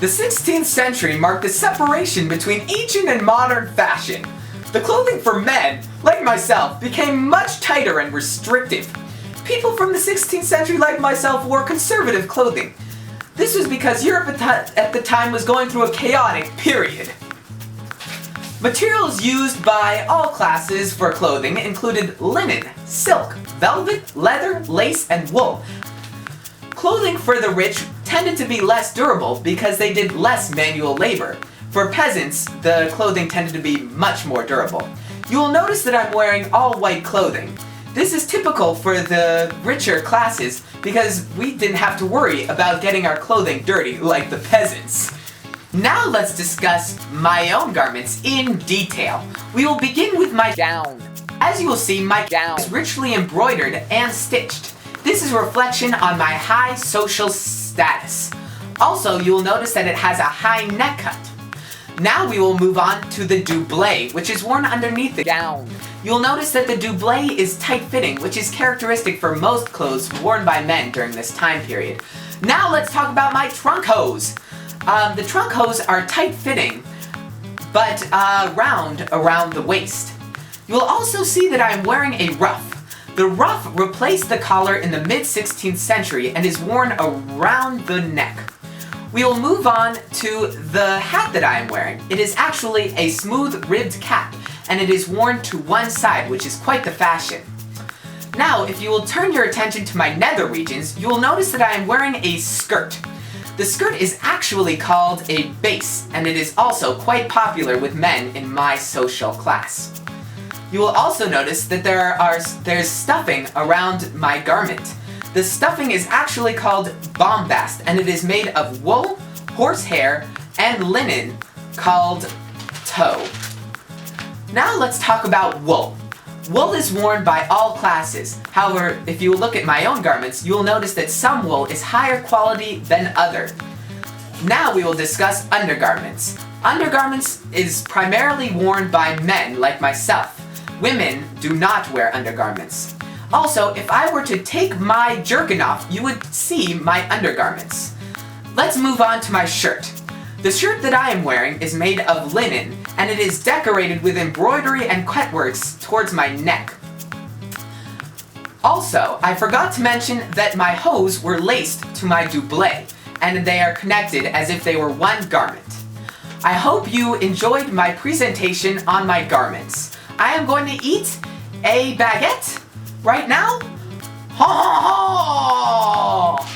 The 16th century marked the separation between ancient and modern fashion. The clothing for men, like myself, became much tighter and restrictive. People from the 16th century, like myself, wore conservative clothing. This was because Europe at the time was going through a chaotic period. Materials used by all classes for clothing included linen, silk, velvet, leather, lace, and wool. Clothing for the rich tended to be less durable because they did less manual labor. For peasants, the clothing tended to be much more durable. You will notice that I'm wearing all white clothing. This is typical for the richer classes because we didn't have to worry about getting our clothing dirty like the peasants. Now let's discuss my own garments in detail. We will begin with my gown. As you will see, my gown is richly embroidered and stitched. This is a reflection on my high social status. Also, you will notice that it has a high neck cut. Now we will move on to the doublé, which is worn underneath the gown. You'll notice that the doublé is tight-fitting, which is characteristic for most clothes worn by men during this time period. Now let's talk about my trunk hose. The trunk hose are tight-fitting, but round around the waist. You'll also see that I'm wearing a ruff. The ruff replaced the collar in the mid-16th century and is worn around the neck. We will move on to the hat that I am wearing. It is actually a smooth ribbed cap, and it is worn to one side, which is quite the fashion. Now, if you will turn your attention to my nether regions, you will notice that I am wearing a skirt. The skirt is actually called a base, and it is also quite popular with men in my social class. You will also notice that there's stuffing around my garment. The stuffing is actually called bombast, and it is made of wool, horsehair, and linen called tow. Now let's talk about wool. Wool is worn by all classes. However, if you look at my own garments, you will notice that some wool is higher quality than other. Now we will discuss undergarments. Undergarments is primarily worn by men like myself. Women do not wear undergarments. Also, if I were to take my jerkin off, you would see my undergarments. Let's move on to my shirt. The shirt that I am wearing is made of linen, and it is decorated with embroidery and cutworks towards my neck. Also, I forgot to mention that my hose were laced to my doublé, and they are connected as if they were one garment. I hope you enjoyed my presentation on my garments. I am going to eat a baguette right now. Ha ha ha!